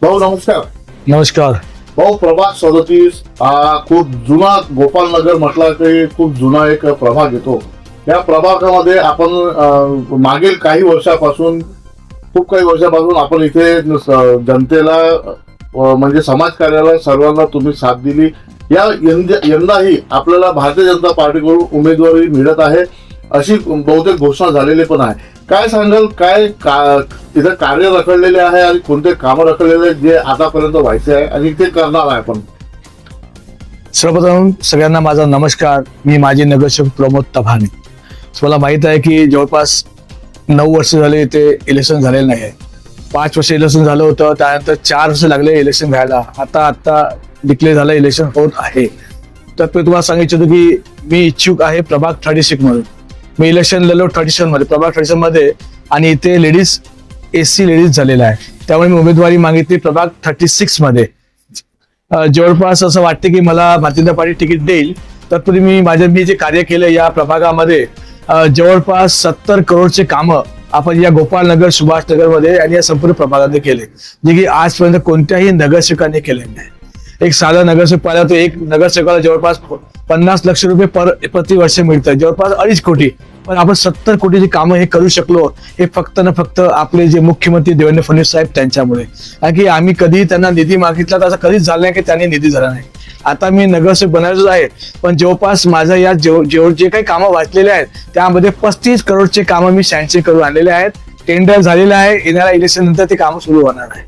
भाऊ नमस्कार. नमस्कार. भाऊ प्रभाग 37 हा खूप जुना गोपालनगर म्हटला की खूप जुना एक प्रभाग येतो. या प्रभागामध्ये आपण मागील काही वर्षापासून आपण इथे जनतेला म्हणजे समाजकार्याला सर्वांना तुम्ही साथ दिली. यंदाही आपल्याला भारतीय जनता पार्टीकडून उमेदवारी मिळत आहे अशी बहुतेक घोषणा झालेली पण आहे. काय सांगाल, इथं कार्य रखडलेले आहे आणि कोणते कामं रखडलेले जे आतापर्यंत व्हायचे आहे आणि ते करणार आहे आपण? सर्वप्रथम सगळ्यांना माझा नमस्कार. मी माजी नगरसेवक प्रमोद तभाने. मला माहित आहे की जवळपास 9 वर्ष झाले इथे इलेक्शन झालेलं नाही आहे. 5 वर्ष इलेक्शन झालं होतं, त्यानंतर 4 वर्ष लागले इलेक्शन व्हायला. आता डिक्लेअर झालं इलेक्शन होत आहे. तर मी तुम्हाला सांगायचं होतं की मी इच्छुक आहे प्रभाग 36 म्हणून. मी इलेक्शन लढलो 37 मध्ये, प्रभाग 37 मध्ये, आणि इथे लेडीज एससी लेडीज झालेला आहे. त्यामुळे मी उमेदवारी मागितली प्रभाग 36 मध्ये. जवळपास असं वाटते की मला भारतीय जनता पार्टी तिकीट देईल. तत्पूर्वी मी जे कार्य केलं या प्रभागामध्ये जवळपास 70 करोडचे कामं आपण या गोपालनगर, सुभाषनगर मध्ये आणि या संपूर्ण प्रभागामध्ये केले, जे की आजपर्यंत कोणत्याही नगरसेवकाने केले नाही. एक साधा नगरसेवक पाहिला तर एक नगरसेवकाला जवळपास 50 लाख रुपये प्रतिवर्ष मिळतात, जवळपास 2.5 कोटी. पण आपण 70 कोटीची कामं हे करू शकलो हे फक्त ना फक्त आपले जे मुख्यमंत्री देवेंद्र फडणवीस साहेब त्यांच्यामुळे. कारण की आम्ही कधीही त्यांना निधी मागितला तर असं कधीच झालं नाही की त्यांनी निधी दिला नाही. आता मी नगरसेवक बनायचंच आहे, पण जवळपास माझ्या या जे काही कामं वाचलेले आहेत त्यामध्ये 35 करोडचे कामं मी सँक्शन करून आणलेले आहेत. टेंडर झालेलं आहे, येणाऱ्या इलेक्शन नंतर ते कामं सुरू होणार आहे.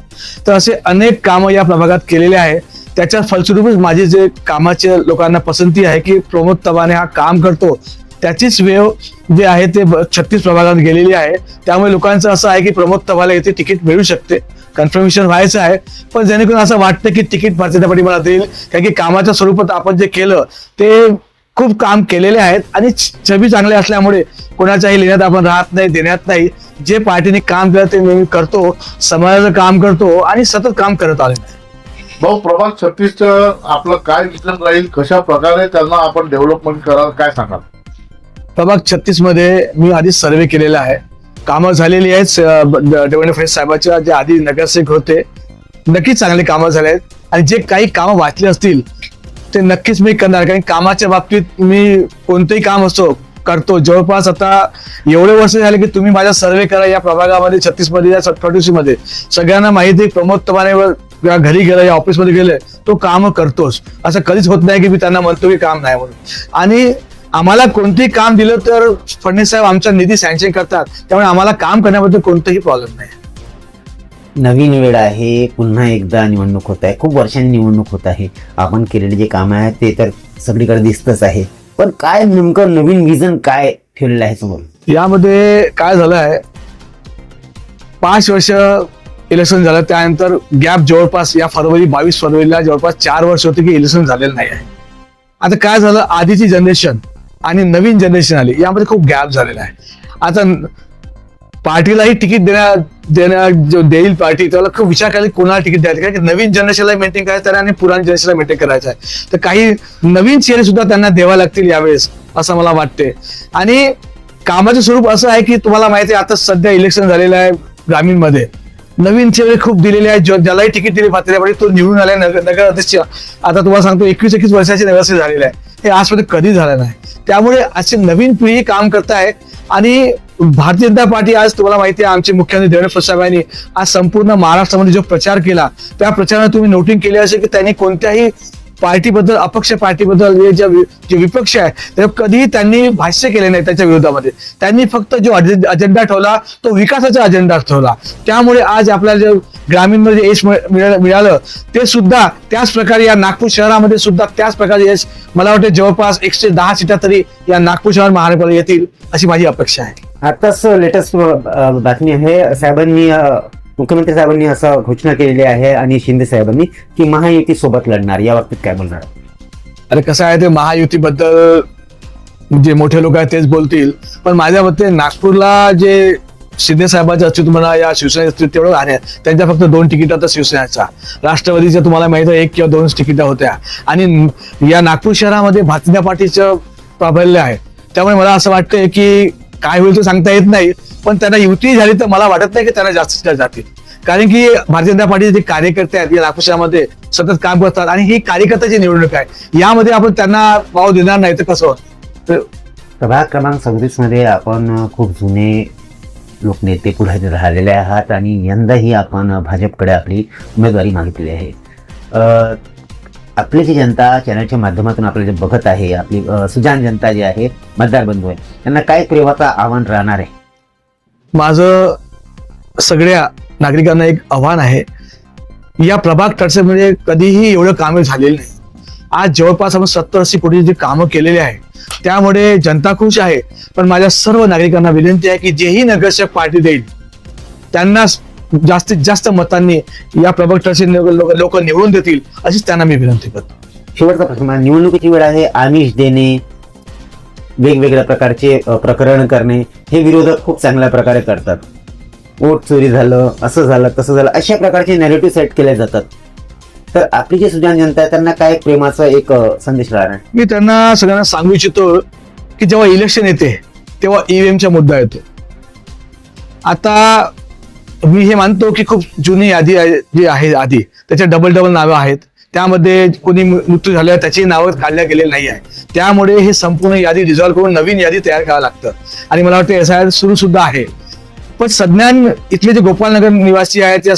तर असे अनेक कामं या प्रभागात केलेले आहे. त्याच्या फलस्वरूपच माझी जे कामाच्या लोकांना पसंती आहे की प्रमोद तभाने हा काम करतो, त्याचीच वेव जे आहे ते 36 प्रभागात गेलेली आहे. त्यामुळे लोकांचं असं आहे की प्रमोद तभाला येथे तिकीट मिळू शकते, कन्फर्मेशन व्हायचं आहे. पण जेणेकरून असं वाटतं की तिकीट भारतीय जनता पार्टी मला देईल, कारण की कामाच्या स्वरूपात आपण जे केलं ते खूप काम केलेले आहेत आणि छबी चांगले असल्यामुळे कोणाच्याही लेण्यात आपण राहत नाही, देण्यात नाही. जे पार्टीने काम केलं ते मी करतो, समाजाचं काम करतो आणि सतत काम करत आले. भाऊ प्रभाग 36 आपलं काय विजन राहील, कशा प्रकारे त्यांना आपण डेव्हलपमेंट कराल, काय सांगाल? प्रभाग 36 मध्ये मी आधी सर्वे केलेला आहे. कामं झालेली आहेत. देवेंद्र फडणवीस साहेबांच्या जे आधी नगरसेवक होते नक्कीच चांगले कामं झाले आहेत, आणि जे काही कामं वाचले असतील ते नक्कीच मी करणार. कारण कामाच्या बाबतीत मी कोणतेही काम असो करतो. जवळपास आता एवढे वर्ष झाले की तुम्ही माझा सर्वे करा या प्रभागामध्ये 36 मध्ये, या 38 मध्ये. सगळ्यांना माहिती आहे प्रमोद तभाने घरी गेलं या ऑफिसमध्ये गेले तो काम करतोच. असं कधीच होत नाही की मी त्यांना म्हणतो की काम नाही म्हणून. आणि आम्हाला कोणतेही काम दिलं तर फडणवीस साहेब आमचा निधी सँक्शन करतात, त्यामुळे आम्हाला काम करण्याबद्दल कोणताही प्रॉब्लेम नाही. नवीन वेळ आहे, पुन्हा एकदा निवडणूक होत आहे, खूप वर्षांनी निवडणूक होत आहे. आपण केलेले जे काम आहे ते तर सगळीकडे दिसतच आहे, पण काय नेमकं नवीन विजन काय ठेवलेलं आहे समोर? यामध्ये काय झालं आहे, 5 वर्ष इलेक्शन झालं, त्यानंतर गॅप जवळपास या 22 फरवरीला जवळपास 4 वर्ष होते की इलेक्शन झालेलं नाही आहे. आता काय झालं, आधीची जनरेशन आणि नवीन जनरेशन आली, यामध्ये खूप गॅप झालेला आहे. आता पार्टीलाही तिकीट देईल पार्टी, त्याला खूप विचार करायला कोणाला तिकीट द्यायचं, कारण की नवीन जनरेशनला मेंटेन करायचं आहे आणि पुराणी जनरेशनला मेंटेन करायचं आहे. तर काही नवीन चेहरे सुद्धा त्यांना द्यावा लागतील यावेळेस, असं मला वाटते. आणि कामाचं स्वरूप असं आहे की तुम्हाला माहिती आहे आता सध्या इलेक्शन झालेलं आहे ग्रामीण मध्ये, नवीन चेहरे खूप दिलेले आहेत. ज्यालाही तिकीट दिले भारतीय जनता पार्टी तो निवडून आलाय नगर अध्यक्ष. आता तुम्हाला सांगतो 21 वर्षाचे नगरसेवक झालेले आहे, हे आजपर्यंत कधी झालं नाही. त्यामुळे असे नवीन पिढी काम करताय. आणि भारतीय जनता पार्टी आज तुम्हाला माहिती आहे आमचे मुख्यमंत्री देवेंद्र फडणवीस साहेबांनी आज संपूर्ण महाराष्ट्रामध्ये जो प्रचार केला, त्या प्रचारात तुम्ही नोटिंग केले असेल की त्यांनी कोणत्याही पार्टीबद्दल, अपक्ष पार्टीबद्दल जे विपक्ष आहे तर कधीही त्यांनी भाष्य केले नाही त्याच्या विरोधामध्ये. त्यांनी फक्त जो अजेंडा ठेवला तो विकासाचा अजेंडा ठेवला. त्यामुळे आज आपल्याला जे ग्रामीणमध्ये यश मिळालं ते सुद्धा त्याच प्रकारे या नागपूर शहरामध्ये सुद्धा त्याच प्रकारे यश, मला वाटतं जवळपास 110 सीटा तरी या नागपूर शहर महानगरपालिका येतील अशी माझी अपेक्षा आहे. आताच लेटेस्ट बातमी आहे, मुख्यमंत्री साहेबांनी असं घोषणा केलेली आहे आणि शिंदे साहेबांनी की महायुती सोबत लढणार, या बाबतीत काय बोलणार? अरे कसं आहे, ते महायुतीबद्दल जे मोठे लोक आहेत तेच बोलतील, पण माझ्या मते नागपूरला जे शिंदे साहेबांचे अस्तित्व म्हणा या शिवसेनेचं तेवढं आहे, त्यांच्या फक्त 2 तिकीट होत्या शिवसेनेचा. राष्ट्रवादीच्या तुम्हाला माहिती आहे 1 किंवा 2 तिकीट होत्या. आणि या नागपूर शहरामध्ये भारतीय जनता पार्टीचं प्राबल्य आहे. त्यामुळे मला असं वाटतंय की काय होईल ते सांगता येत नाही, पण त्यांना युती झाली तर मला वाटत नाही की त्यांना जास्तीत जास्त जातील. कारण की भारतीय जनता पार्टीचे जे कार्यकर्ते आहेत या नागपूर शहरामध्ये सतत काम करतात आणि ही कार्यकर्त्याची निवडणूक आहे, यामध्ये आपण त्यांना वाव देणार नाही तर कसं होतं. तर प्रभाग क्रमांक 37 मध्ये आपण खूप जुने लोकनेते पुढे राहिलेले आहात आणि यंदाही आपण भाजपकडे आपली उमेदवारी मागितली आहे. आपली जी जनता चॅनलच्या माध्यमातून आपल्याला जे बघत आहे, आपली सुजाण जनता जी आहे, मतदार बंधू आहे, त्यांना काय प्रेमाचं आव्हान राहणार आहे? माझं सगळ्या नागरिकांना एक आव्हान आहे, या प्रभाग 68 मध्ये कधीही एवढं कामे झालेली नाही. आज जवळपास आपण 70-80 कोटी जे कामं केलेले आहे, त्यामुळे जनता खुश आहे. पण माझ्या सर्व नागरिकांना विनंती आहे की जेही नगरसेवक पार्टी देईल त्यांना जास्तीत जास्त मतांनी या प्रभाग 68 लोक निवडून देतील, अशीच त्यांना मी विनंती करतो. शेवटचा प्रश्न, निवडणुकीची वेळ आहे, आमिष देणे, वेगवेगळ्या प्रकारचे प्रकरण करणे, हे विरोधक खूप चांगल्या प्रकारे करतात. वोट चोरी झालं, असं झालं, तसं झालं, अशा प्रकारचे नॅरेटिव्ह सेट केले जातात. तर आपली जी सुजाण जनता आहे त्यांना काय प्रेमाचा एक संदेश राहणार? मी त्यांना सगळ्यांना सांगू इच्छितो की जेव्हा इलेक्शन येते तेव्हा ईव्हीएमचा मुद्दा येतो. आता मी हे मानतो की खूप जुनी यादी जी आहे आधी, त्याच्या डबल नावं आहेत, त्यामध्ये कोणी मृत्यू झाला त्याची नावं काढल्या गेलेली नाही आहे. त्यामुळे हे संपूर्ण यादी डिझॉल्व्ह करून नवीन यादी तयार करावं लागतं आणि मला वाटतं SIR सुरू सुद्धा आहे. पण सज्ञान इथले जे गोपालनगर निवासी आहेत, या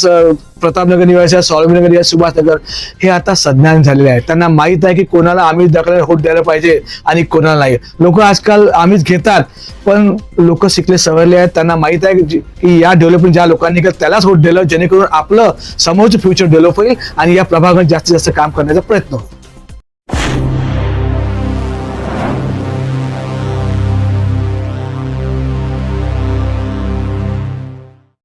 प्रतापनगर निवासी आहेत, स्वामीनगर या सुभाषनगर, हे आता सज्ञान झालेले आहेत. त्यांना माहित आहे की कोणाला आम्ही दाखला वोट द्यायला पाहिजे आणि कोणाला नाही. लोक आजकाल आम्हीच घेतात, पण लोक शिकले सवरले आहेत. त्यांना माहित आहे की या डेव्हलपमेंट ज्या लोकांनी केलं त्यालाच वोट दिलं, जेणेकरून आपलं समोरचं फ्युचर डेव्हलप होईल आणि या प्रभागात जास्तीत जास्त काम करण्याचा प्रयत्न होईल.